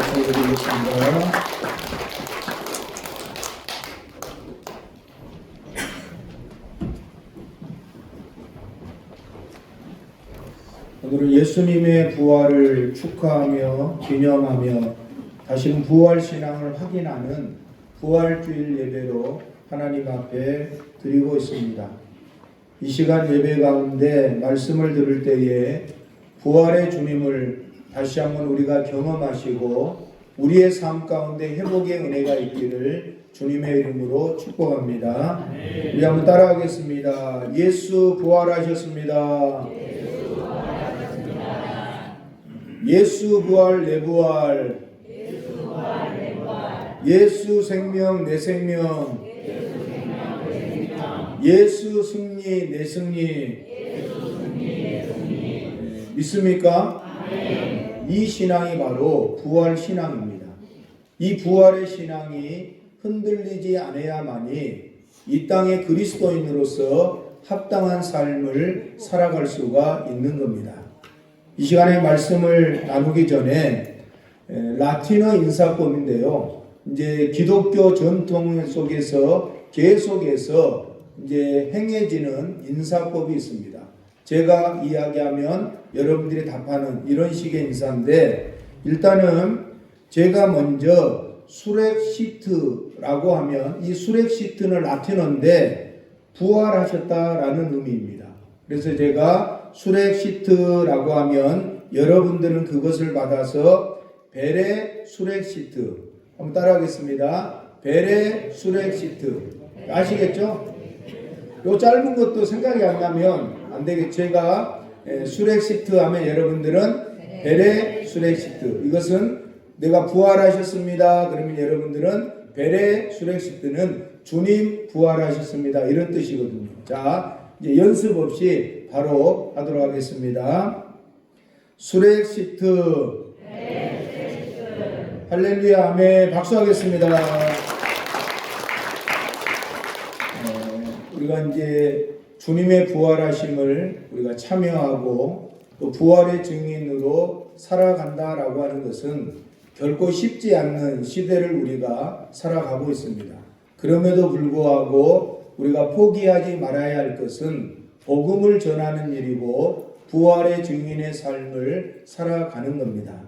인사드리겠습니다. 오늘은 예수님의 부활을 축하하며 기념하며 다시금 부활신앙을 확인하는 부활주일 예배로 하나님 앞에 드리고 있습니다. 이 시간 예배 가운데 말씀을 들을 때에 부활의 주님을 다시 한번 우리가 경험하시고 우리의 삶 가운데 회복의 은혜가 있기를 주님의 이름으로 축복합니다. 우리 한번 따라하겠습니다. 예수 부활하셨습니다. 예수 부활 내 부활, 예수 생명 내 생명, 예수 승리 내 승리. 믿습니까? 이 신앙이 바로 부활 신앙입니다. 이 부활의 신앙이 흔들리지 않아야만이 이 땅의 그리스도인으로서 합당한 삶을 살아갈 수가 있는 겁니다. 이 시간에 말씀을 나누기 전에 라틴어 인사법인데요. 이제 기독교 전통 속에서 계속해서 이제 행해지는 인사법이 있습니다. 제가 이야기하면 여러분들이 답하는 이런 식의 인사인데, 일단은 제가 먼저 수렉시트라고 하면 이 수렉시트는 라틴어인데 부활하셨다라는 의미입니다. 그래서 제가 수렉시트라고 하면 여러분들은 그것을 받아서 베레 수렉시트, 한번 따라하겠습니다. 베레 수렉시트. 아시겠죠? 요 짧은 것도 생각이 안 나면 안 되겠죠. 제가 수렉시트 하면 여러분들은 베레 수렉시트. 이것은 내가 부활하셨습니다. 그러면 여러분들은 베레 수렉시트는 주님 부활하셨습니다. 이런 뜻이거든요. 자, 이제 연습 없이 바로 하도록 하겠습니다. 수렉시트. 할렐루야, 아멘. 박수하겠습니다. 우리가 이제 주님의 부활하심을 우리가 참여하고 또 부활의 증인으로 살아간다라고 하는 것은 결코 쉽지 않는 시대를 우리가 살아가고 있습니다. 그럼에도 불구하고 우리가 포기하지 말아야 할 것은 복음을 전하는 일이고 부활의 증인의 삶을 살아가는 겁니다.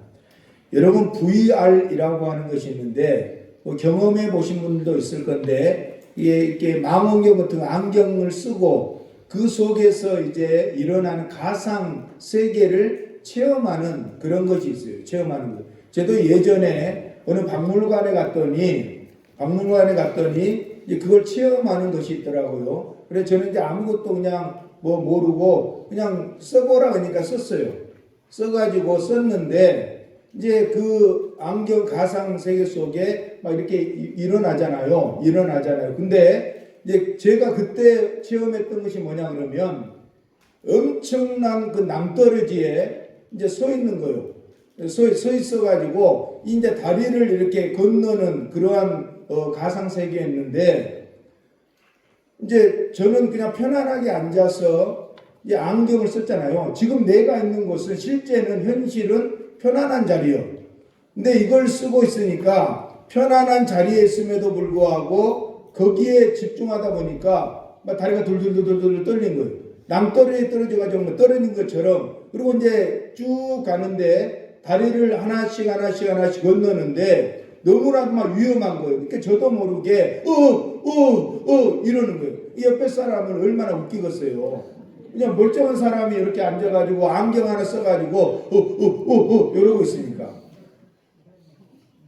여러분, VR이라고 하는 것이 있는데 경험해 보신 분들도 있을 건데, 이게 망원경 같은 안경을 쓰고 그 속에서 이제 일어나는 가상 세계를 체험하는 그런 것이 있어요. 체험하는 것. 저도 예전에 어느 박물관에 갔더니 이제 그걸 체험하는 것이 있더라고요. 그래서 저는 이제 아무것도 그냥 모르고 그냥 써보라 하니까 썼어요. 써가지고 썼는데, 이제 그 안경 가상 세계 속에 막 이렇게 일어나잖아요. 근데 이제 제가 그때 체험했던 것이 뭐냐 그러면 엄청난 그 남떨어지에 이제 서 있는 거예요. 서 있어가지고 이제 다리를 이렇게 건너는 그러한 가상 세계였는데, 이제 저는 그냥 편안하게 앉아서 이제 안경을 썼잖아요. 지금 내가 있는 곳은 실제는 현실은 편안한 자리요. 근데 이걸 쓰고 있으니까 편안한 자리에 있음에도 불구하고 거기에 집중하다 보니까 막 다리가 둘둘둘둘 떨린 거예요. 남떨이에 떨어져가지고 떨어진 것처럼. 그리고 이제 쭉 가는데 다리를 하나씩 건너는데 너무나도 막 위험한 거예요. 그러니까 저도 모르게 이러는 거예요. 이 옆에 사람은 얼마나 웃기겠어요. 그냥 멀쩡한 사람이 이렇게 앉아가지고 안경 하나 써가지고 이러고 있으니까.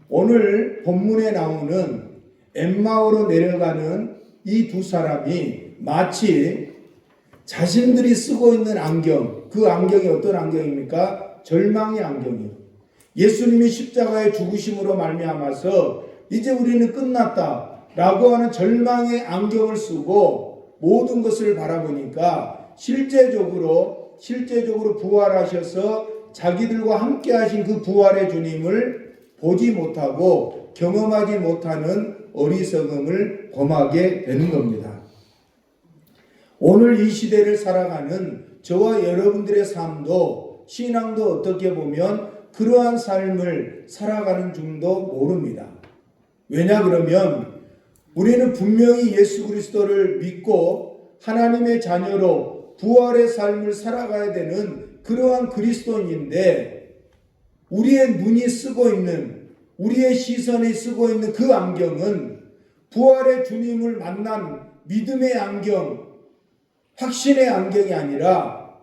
오늘 본문에 나오는 엠마오로 내려가는 이 두 사람이 마치 자신들이 쓰고 있는 안경, 그 안경이 어떤 안경입니까? 절망의 안경이요. 예수님이 십자가의 죽으심으로 말미암아서 이제 우리는 끝났다라고 하는 절망의 안경을 쓰고 모든 것을 바라보니까 실제적으로 부활하셔서 자기들과 함께 하신 그 부활의 주님을 보지 못하고 경험하지 못하는 어리석음을 범하게 되는 겁니다. 오늘 이 시대를 살아가는 저와 여러분들의 삶도, 신앙도 어떻게 보면 그러한 삶을 살아가는 줄도 모릅니다. 왜냐 그러면 우리는 분명히 예수 그리스도를 믿고 하나님의 자녀로 부활의 삶을 살아가야 되는 그러한 그리스도인인데, 우리의 눈이 쓰고 있는, 우리의 시선이 쓰고 있는 그 안경은 부활의 주님을 만난 믿음의 안경, 확신의 안경이 아니라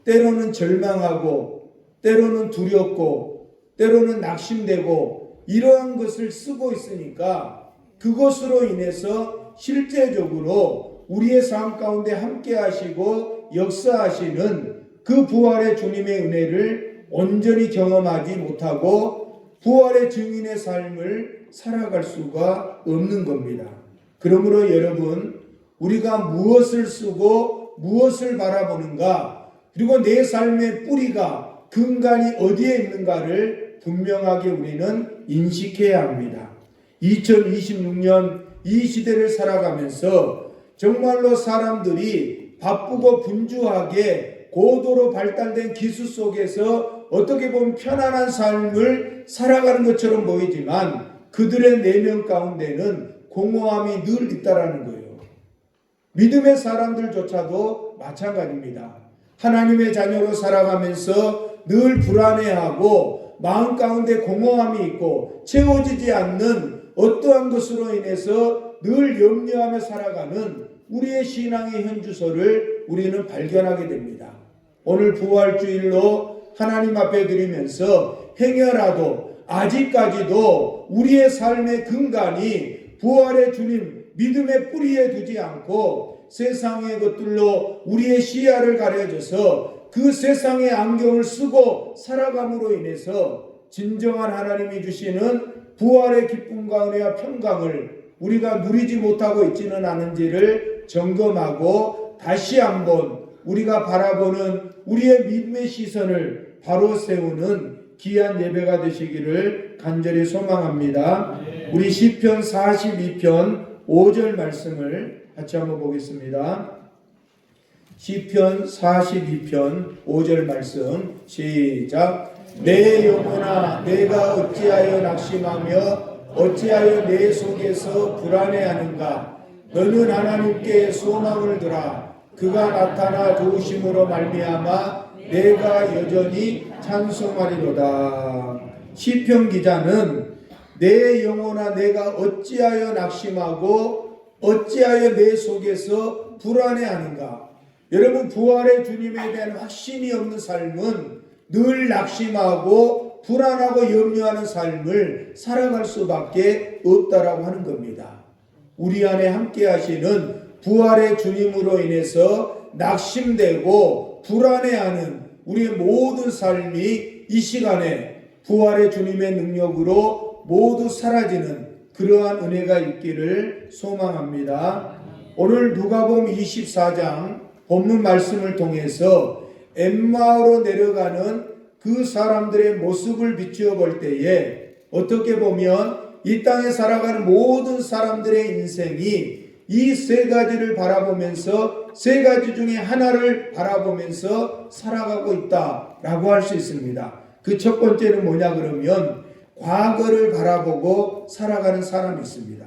때로는 절망하고 때로는 두렵고 때로는 낙심되고 이러한 것을 쓰고 있으니까, 그것으로 인해서 실제적으로 우리의 삶 가운데 함께 하시고 역사하시는 그 부활의 주님의 은혜를 온전히 경험하지 못하고 부활의 증인의 삶을 살아갈 수가 없는 겁니다. 그러므로 여러분, 우리가 무엇을 쓰고 무엇을 바라보는가, 그리고 내 삶의 뿌리가 근간이 어디에 있는가를 분명하게 우리는 인식해야 합니다. 2026년 이 시대를 살아가면서 정말로 사람들이 바쁘고 분주하게 고도로 발달된 기술 속에서 어떻게 보면 편안한 삶을 살아가는 것처럼 보이지만 그들의 내면 가운데는 공허함이 늘 있다라는 거예요. 믿음의 사람들조차도 마찬가지입니다. 하나님의 자녀로 살아가면서 늘 불안해하고 마음 가운데 공허함이 있고 채워지지 않는 어떠한 것으로 인해서 늘 염려하며 살아가는 우리의 신앙의 현주소를 우리는 발견하게 됩니다. 오늘 부활주일로 하나님 앞에 드리면서 행여라도 아직까지도 우리의 삶의 근간이 부활의 주님 믿음의 뿌리에 두지 않고 세상의 것들로 우리의 시야를 가려줘서 그 세상의 안경을 쓰고 살아감으로 인해서 진정한 하나님이 주시는 부활의 기쁨과 은혜와 평강을 우리가 누리지 못하고 있지는 않은지를 점검하고 다시 한번 우리가 바라보는 우리의 믿음의 시선을 바로 세우는 귀한 예배가 되시기를 간절히 소망합니다. 우리 시편 42편 5절 말씀을 같이 한번 보겠습니다. 시편 42편 5절 말씀 시작. 내 영혼아 내가 어찌하여 낙심하며 어찌하여 내 속에서 불안해하는가. 너는 하나님께 소망을 두라. 그가 나타나 도우심으로 말미암아 내가 여전히 찬송하리로다. 시편 기자는 내 영혼아 내가 어찌하여 낙심하고 어찌하여 내 속에서 불안해하는가. 여러분, 부활의 주님에 대한 확신이 없는 삶은 늘 낙심하고 불안하고 염려하는 삶을 살아갈 수밖에 없다라고 하는 겁니다. 우리 안에 함께 하시는 부활의 주님으로 인해서 낙심되고 불안해하는 우리의 모든 삶이 이 시간에 부활의 주님의 능력으로 모두 사라지는 그러한 은혜가 있기를 소망합니다. 오늘 누가복음 24장 본문 말씀을 통해서 엠마오로 내려가는 그 사람들의 모습을 비추어 볼 때에 어떻게 보면 이 땅에 살아가는 모든 사람들의 인생이 이 세 가지를 바라보면서 세 가지 중에 하나를 바라보면서 살아가고 있다라고 할 수 있습니다. 그 첫 번째는 뭐냐 그러면 과거를 바라보고 살아가는 사람이 있습니다.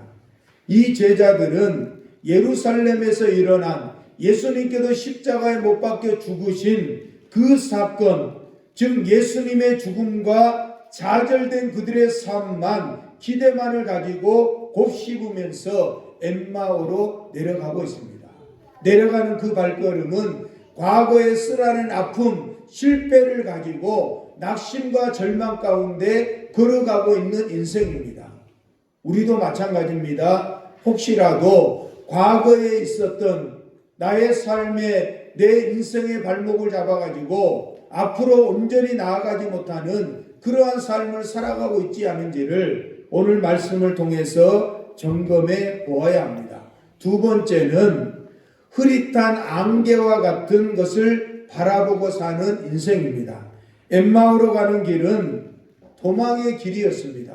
이 제자들은 예루살렘에서 일어난 예수님께서 십자가에 못 박혀 죽으신 그 사건, 즉 예수님의 죽음과 좌절된 그들의 삶만 기대만을 가지고 곱씹으면서 엠마오로 내려가고 있습니다. 내려가는 그 발걸음은 과거의 쓰라린 아픔, 실패를 가지고 낙심과 절망 가운데 걸어가고 있는 인생입니다. 우리도 마찬가지입니다. 혹시라도 과거에 있었던 나의 삶에 내 인생의 발목을 잡아가지고 앞으로 온전히 나아가지 못하는 그러한 삶을 살아가고 있지 않은지를 오늘 말씀을 통해서 점검해 보아야 합니다. 두 번째는 흐릿한 안개와 같은 것을 바라보고 사는 인생입니다. 엠마오로 가는 길은 도망의 길이었습니다.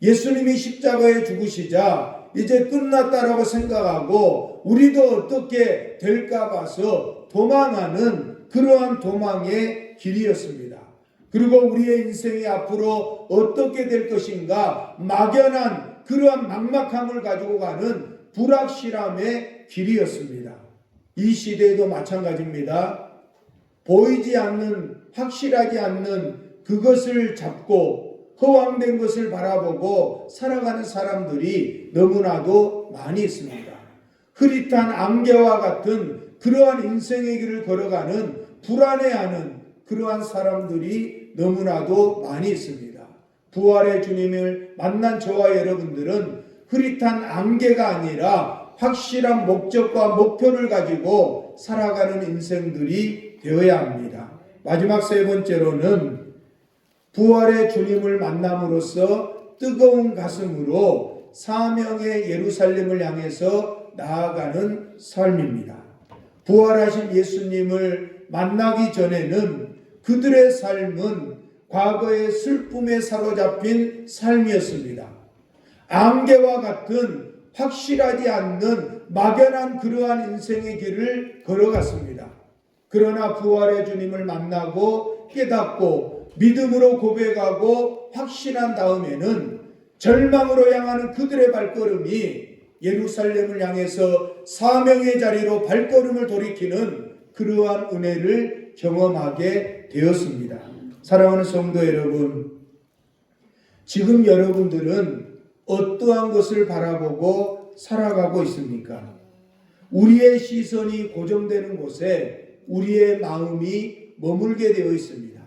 예수님이 십자가에 죽으시자 이제 끝났다라고 생각하고 우리도 어떻게 될까 봐서 도망하는 그러한 도망의 길이었습니다. 그리고 우리의 인생이 앞으로 어떻게 될 것인가 막연한 그러한 막막함을 가지고 가는 불확실함의 길이었습니다. 이 시대에도 마찬가지입니다. 보이지 않는, 확실하지 않는 그것을 잡고 허황된 것을 바라보고 살아가는 사람들이 너무나도 많이 있습니다. 흐릿한 안개와 같은 그러한 인생의 길을 걸어가는 불안해하는 그러한 사람들이 너무나도 많이 있습니다. 부활의 주님을 만난 저와 여러분들은 흐릿한 안개가 아니라 확실한 목적과 목표를 가지고 살아가는 인생들이 되어야 합니다. 마지막 세 번째로는 부활의 주님을 만남으로써 뜨거운 가슴으로 사명의 예루살렘을 향해서 나아가는 삶입니다. 부활하신 예수님을 만나기 전에는 그들의 삶은 과거의 슬픔에 사로잡힌 삶이었습니다. 안개와 같은 확실하지 않는 막연한 그러한 인생의 길을 걸어갔습니다. 그러나 부활의 주님을 만나고 깨닫고 믿음으로 고백하고 확신한 다음에는 절망으로 향하는 그들의 발걸음이 예루살렘을 향해서 사명의 자리로 발걸음을 돌이키는 그러한 은혜를 경험하게 되었습니다. 사랑하는 성도 여러분, 지금 여러분들은 어떠한 것을 바라보고 살아가고 있습니까? 우리의 시선이 고정되는 곳에 우리의 마음이 머물게 되어 있습니다.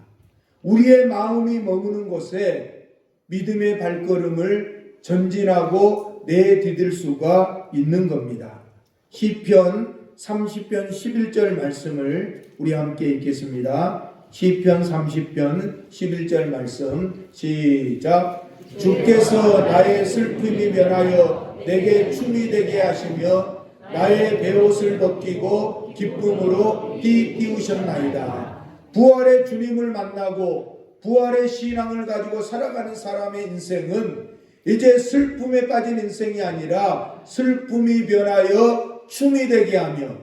우리의 마음이 머무는 곳에 믿음의 발걸음을 전진하고 내디딜 수가 있는 겁니다. 시편 30편 11절 말씀을 우리 함께 읽겠습니다. 시편 30편 11절 말씀 시작. 주께서 나의 슬픔이 면하여 내게 춤이 되게 하시며 나의 베옷을 벗기고 기쁨으로 띠우셨나이다. 부활의 주님을 만나고 부활의 신앙을 가지고 살아가는 사람의 인생은 이제 슬픔에 빠진 인생이 아니라 슬픔이 변하여 춤이 되게 하며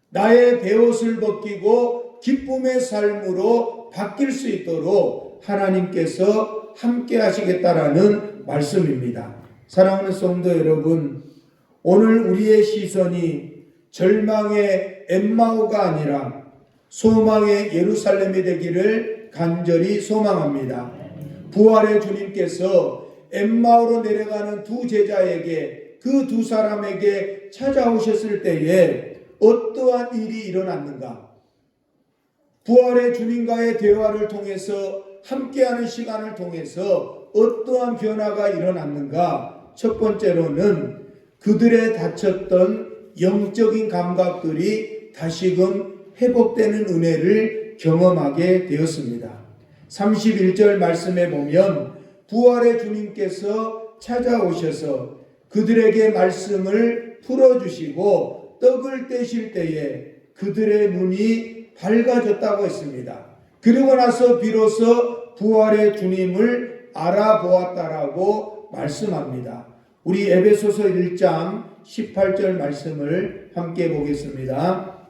나의 베옷을 벗기고 기쁨의 삶으로 바뀔 수 있도록 하나님께서 함께 하시겠다라는 말씀입니다. 사랑하는 성도 여러분, 오늘 우리의 시선이 절망의 엠마오가 아니라 소망의 예루살렘이 되기를 간절히 소망합니다. 부활의 주님께서 엠마오로 내려가는 두 제자에게, 그 두 사람에게 찾아오셨을 때에 어떠한 일이 일어났는가? 부활의 주님과의 대화를 통해서 함께하는 시간을 통해서 어떠한 변화가 일어났는가? 첫 번째로는 그들의 다쳤던 영적인 감각들이 다시금 회복되는 은혜를 경험하게 되었습니다. 31절 말씀에 보면 부활의 주님께서 찾아오셔서 그들에게 말씀을 풀어주시고 떡을 떼실 때에 그들의 눈이 밝아졌다고 했습니다. 그리고 나서 비로소 부활의 주님을 알아보았다라고 말씀합니다. 우리 에베소서 1장 18절 말씀을 함께 보겠습니다.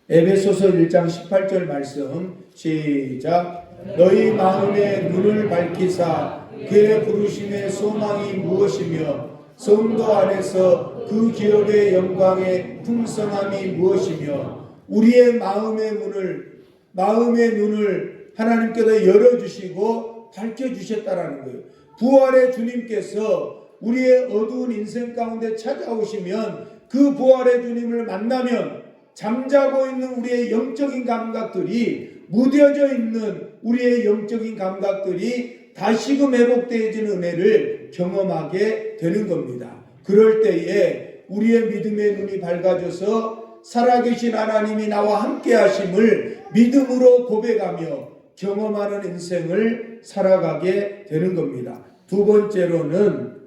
에베소서 1장 18절 말씀 시작. 너희 마음의 눈을 밝히사 그의 부르심의 소망이 무엇이며 성도 안에서 그 기업의 영광의 풍성함이 무엇이며 우리의 마음의 눈을 하나님께서 열어주시고 밝혀주셨다라는 거예요. 부활의 주님께서 우리의 어두운 인생 가운데 찾아오시면 그 부활의 주님을 만나면 잠자고 있는 우리의 영적인 감각들이, 무뎌져 있는 우리의 영적인 감각들이 다시금 회복되어지는 은혜를 경험하게 되는 겁니다. 그럴 때에 우리의 믿음의 눈이 밝아져서 살아계신 하나님이 나와 함께 하심을 믿음으로 고백하며 경험하는 인생을 살아가게 되는 겁니다. 두 번째로는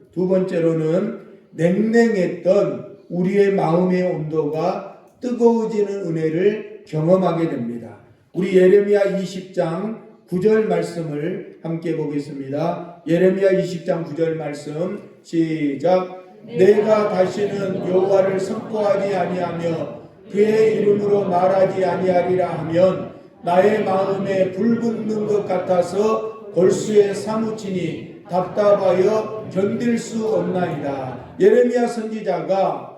냉랭했던 우리의 마음의 온도가 뜨거워지는 은혜를 경험하게 됩니다. 우리 예레미야 20장 9절 말씀을 함께 보겠습니다. 예레미야 20장 9절 말씀 시작. 내가 다시는 여호와를 선포하지 아니하며 그의 이름으로 말하지 아니하리라 하면 나의 마음에 불 붙는 것 같아서 골수에 사무치니 답답하여 견딜 수 없나이다. 예레미야 선지자가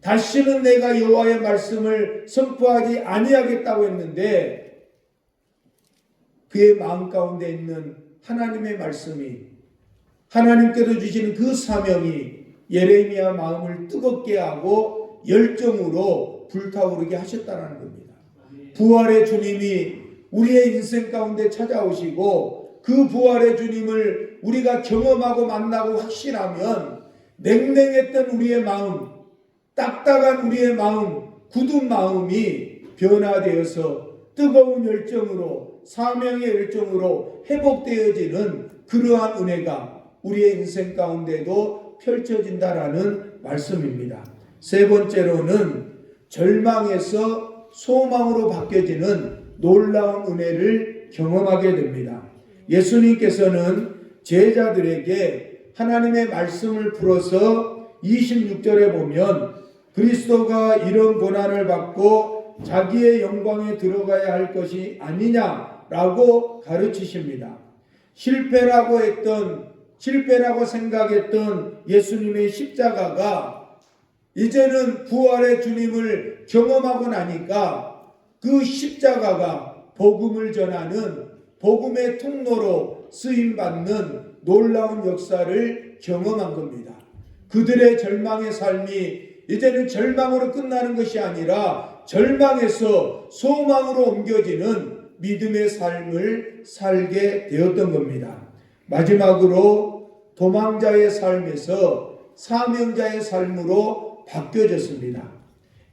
다시는 내가 여호와의 말씀을 선포하지 아니하겠다고 했는데 그의 마음 가운데 있는 하나님의 말씀이, 하나님께서 주시는 그 사명이 예레미야 마음을 뜨겁게 하고 열정으로 불타오르게 하셨다는 겁니다. 부활의 주님이 우리의 인생 가운데 찾아오시고 그 부활의 주님을 우리가 경험하고 만나고 확신하면 냉랭했던 우리의 마음, 딱딱한 우리의 마음, 굳은 마음이 변화되어서 뜨거운 열정으로, 사명의 열정으로 회복되어지는 그러한 은혜가 우리의 인생 가운데도 펼쳐진다라는 말씀입니다. 세 번째로는 절망에서 소망으로 바뀌어지는 놀라운 은혜를 경험하게 됩니다. 예수님께서는 제자들에게 하나님의 말씀을 풀어서 26절에 보면 그리스도가 이런 고난을 받고 자기의 영광에 들어가야 할 것이 아니냐라고 가르치십니다. 실패라고 생각했던 예수님의 십자가가 이제는 부활의 주님을 경험하고 나니까 그 십자가가 복음을 전하는 복음의 통로로 쓰임받는 놀라운 역사를 경험한 겁니다. 그들의 절망의 삶이 이제는 절망으로 끝나는 것이 아니라 절망에서 소망으로 옮겨지는 믿음의 삶을 살게 되었던 겁니다. 마지막으로 도망자의 삶에서 사명자의 삶으로 바뀌어졌습니다.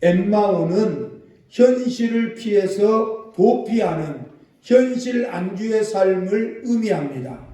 엠마오는 현실을 피해서 도피하는 현실 안주의 삶을 의미합니다.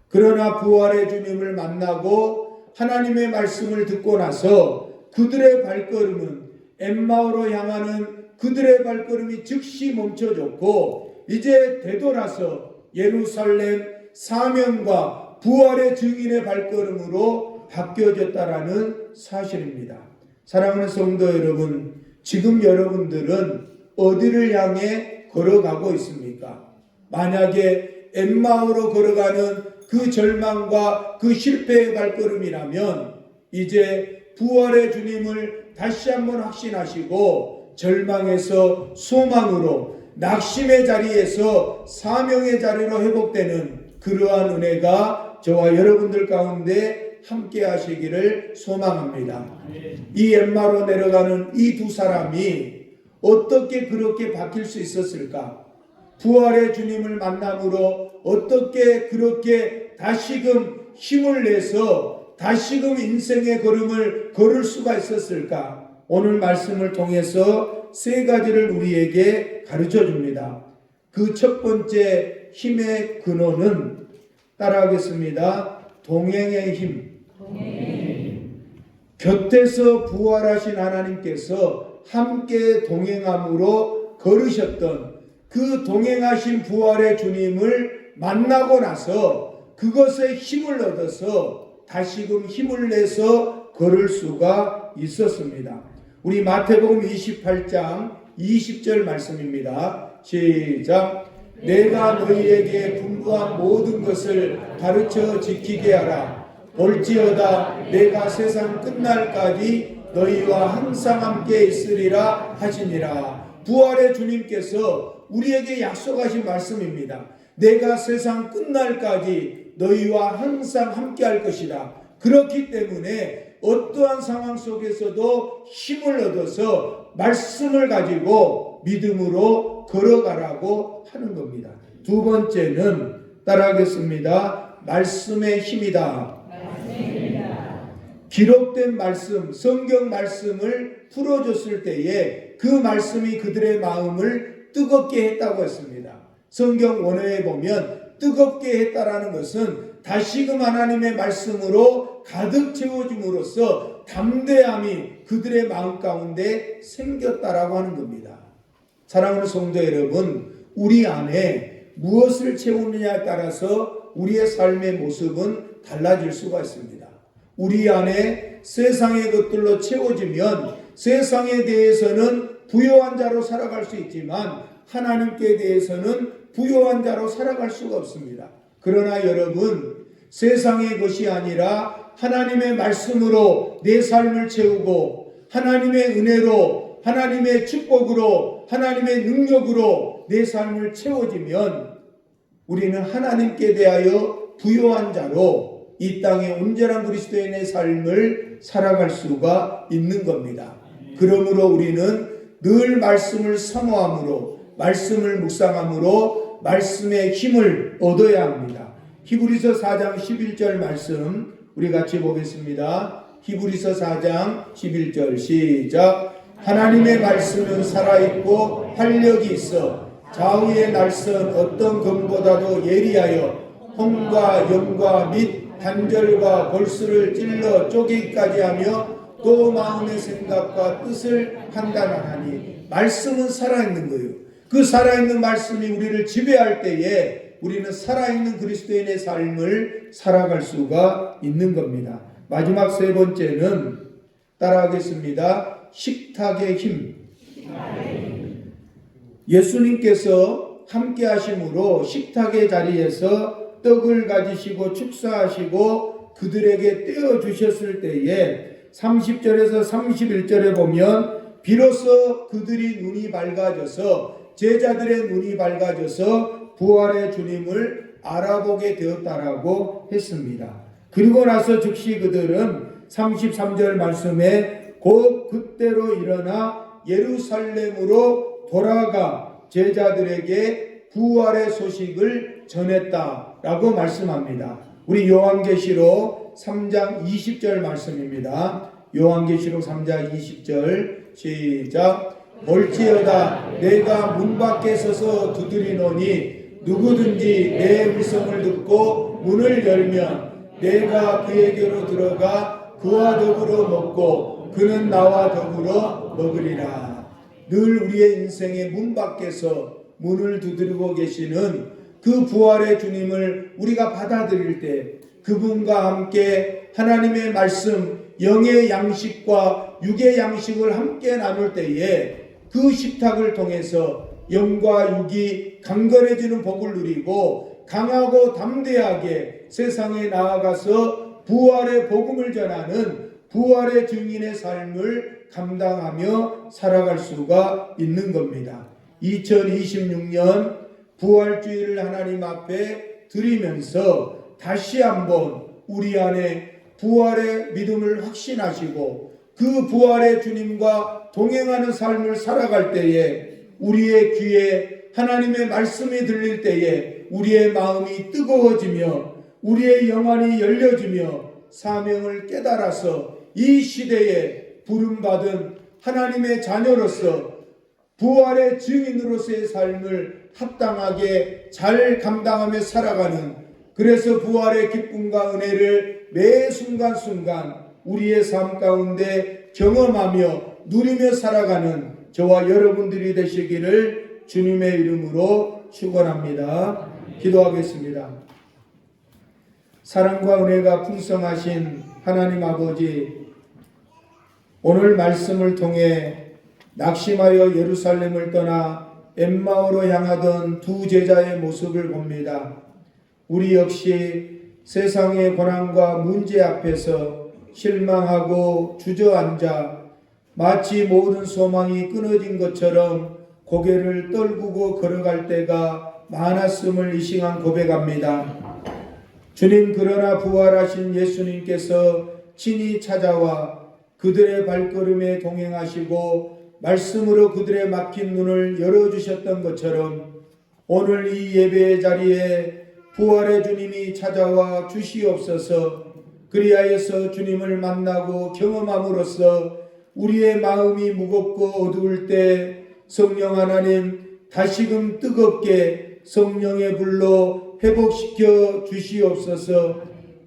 그러나 부활의 주님을 만나고 하나님의 말씀을 듣고 나서 그들의 발걸음은 엠마오로 향하는 그들의 발걸음이 즉시 멈춰졌고 이제 되돌아서 예루살렘 사명과 부활의 증인의 발걸음으로 바뀌어졌다라는 사실입니다. 사랑하는 성도 여러분, 지금 여러분들은 어디를 향해 걸어가고 있습니까? 만약에 엠마오로 걸어가는 그 절망과 그 실패의 발걸음이라면 이제 부활의 주님을 다시 한번 확신하시고 절망에서 소망으로, 낙심의 자리에서 사명의 자리로 회복되는 그러한 은혜가 저와 여러분들 가운데 함께 하시기를 소망합니다. 이 엠마로 내려가는 이 두 사람이 어떻게 그렇게 바뀔 수 있었을까? 부활의 주님을 만남으로 어떻게 그렇게 다시금 힘을 내서 다시금 인생의 걸음을 걸을 수가 있었을까? 오늘 말씀을 통해서 세 가지를 우리에게 가르쳐 줍니다. 그 첫 번째 힘의 근원은 따라하겠습니다. 동행의 힘. 곁에서 부활하신 하나님께서 함께 동행함으로 걸으셨던 그 동행하신 부활의 주님을 만나고 나서 그것에 힘을 얻어서 다시금 힘을 내서 걸을 수가 있었습니다. 우리 마태복음 28장 20절 말씀입니다. 시작. 내가 너희에게 분부한 모든 것을 가르쳐 지키게 하라. 볼지어다 내가 세상 끝날까지 너희와 항상 함께 있으리라 하시니라. 부활의 주님께서 우리에게 약속하신 말씀입니다. 내가 세상 끝날까지 너희와 항상 함께 할 것이다. 그렇기 때문에 어떠한 상황 속에서도 힘을 얻어서 말씀을 가지고 믿음으로 걸어가라고 하는 겁니다. 두 번째는 따라하겠습니다. 말씀의 힘이다. 기록된 말씀, 성경 말씀을 풀어줬을 때에 그 말씀이 그들의 마음을 뜨겁게 했다고 했습니다. 성경 원어에 보면 뜨겁게 했다라는 것은 다시금 하나님의 말씀으로 가득 채워줌으로써 담대함이 그들의 마음 가운데 생겼다라고 하는 겁니다. 사랑하는 성도 여러분, 우리 안에 무엇을 채우느냐에 따라서 우리의 삶의 모습은 달라질 수가 있습니다. 우리 안에 세상의 것들로 채워지면 세상에 대해서는 부요한 자로 살아갈 수 있지만 하나님께 대해서는 부요한 자로 살아갈 수가 없습니다. 그러나 여러분, 세상의 것이 아니라 하나님의 말씀으로 내 삶을 채우고 하나님의 은혜로, 하나님의 축복으로, 하나님의 능력으로 내 삶을 채워지면 우리는 하나님께 대하여 부요한 자로 이 땅에 온전한 그리스도인의 삶을 살아갈 수가 있는 겁니다. 그러므로 우리는 늘 말씀을 사모함으로, 말씀을 묵상함으로 말씀의 힘을 얻어야 합니다. 히브리서 4장 11절 말씀 우리 같이 보겠습니다. 히브리서 4장 11절 시작. 하나님의 말씀은 살아있고 활력이 있어 좌우의 날선 어떤 검보다도 예리하여 혼과 영과 및 관절과 골수를 찔러 쪼개기까지 하며 또 마음의 생각과 뜻을 판단하니 말씀은 살아있는 거예요. 그 살아있는 말씀이 우리를 지배할 때에 우리는 살아있는 그리스도인의 삶을 살아갈 수가 있는 겁니다. 마지막 세 번째는 따라하겠습니다. 식탁의 힘. 예수님께서 함께 하심으로 식탁의 자리에서 떡을 가지시고 축사하시고 그들에게 떼어 주셨을 때에 30절에서 31절에 보면 비로소 그들이 눈이 밝아져서 제자들의 눈이 밝아져서 부활의 주님을 알아보게 되었다라고 했습니다. 그리고 나서 즉시 그들은 33절 말씀에 곧 그때로 일어나 예루살렘으로 돌아가 제자들에게 부활의 소식을 전했다라고 말씀합니다. 우리 요한계시록 3장 20절 말씀입니다. 요한계시록 3장 20절 시작. 볼지어다 내가 문 밖에 서서 두드리노니 누구든지 내 음성을 듣고 문을 열면 내가 그에게로 들어가 그와 더불어 먹고 그는 나와 더불어 먹으리라. 늘 우리의 인생의 문 밖에서 문을 두드리고 계시는 그 부활의 주님을 우리가 받아들일 때 그분과 함께 하나님의 말씀, 영의 양식과 육의 양식을 함께 나눌 때에 그 식탁을 통해서 영과 육이 강건해지는 복을 누리고 강하고 담대하게 세상에 나아가서 부활의 복음을 전하는 부활의 증인의 삶을 감당하며 살아갈 수가 있는 겁니다. 2026년 부활주의를 하나님 앞에 드리면서 다시 한번 우리 안에 부활의 믿음을 확신하시고 그 부활의 주님과 동행하는 삶을 살아갈 때에 우리의 귀에 하나님의 말씀이 들릴 때에 우리의 마음이 뜨거워지며 우리의 영안이 열려지며 사명을 깨달아서 이 시대에 부름받은 하나님의 자녀로서 부활의 증인으로서의 삶을 합당하게 잘 감당하며 살아가는, 그래서 부활의 기쁨과 은혜를 매 순간순간 우리의 삶 가운데 경험하며 누리며 살아가는 저와 여러분들이 되시기를 주님의 이름으로 축원합니다. 기도하겠습니다. 사랑과 은혜가 풍성하신 하나님 아버지, 오늘 말씀을 통해 낙심하여 예루살렘을 떠나 엠마오로 향하던 두 제자의 모습을 봅니다. 우리 역시 세상의 고난과 문제 앞에서 실망하고 주저앉아 마치 모든 소망이 끊어진 것처럼 고개를 떨구고 걸어갈 때가 많았음을 이 시간 고백합니다. 주님, 그러나 부활하신 예수님께서 친히 찾아와 그들의 발걸음에 동행하시고 말씀으로 그들의 막힌 눈을 열어주셨던 것처럼 오늘 이 예배의 자리에 부활의 주님이 찾아와 주시옵소서. 그리하여서 주님을 만나고 경험함으로써 우리의 마음이 무겁고 어두울 때 성령 하나님 다시금 뜨겁게 성령의 불로 회복시켜 주시옵소서.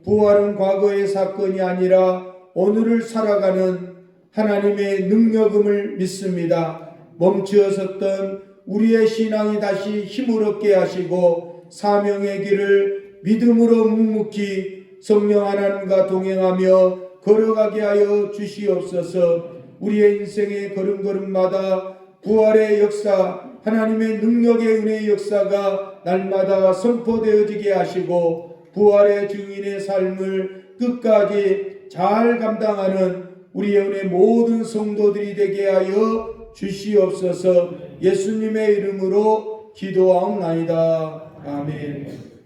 부활은 과거의 사건이 아니라 오늘을 살아가는 하나님의 능력임을 믿습니다. 멈추어섰던 우리의 신앙이 다시 힘을 얻게 하시고 사명의 길을 믿음으로 묵묵히 성령 하나님과 동행하며 걸어가게 하여 주시옵소서. 우리의 인생의 걸음걸음마다 부활의 역사, 하나님의 능력의 은혜의 역사가 날마다 선포되어지게 하시고 부활의 증인의 삶을 끝까지 잘 감당하는 우리의 은혜 모든 성도들이 되게 하여 주시옵소서. 예수님의 이름으로 기도하옵나이다. 아멘.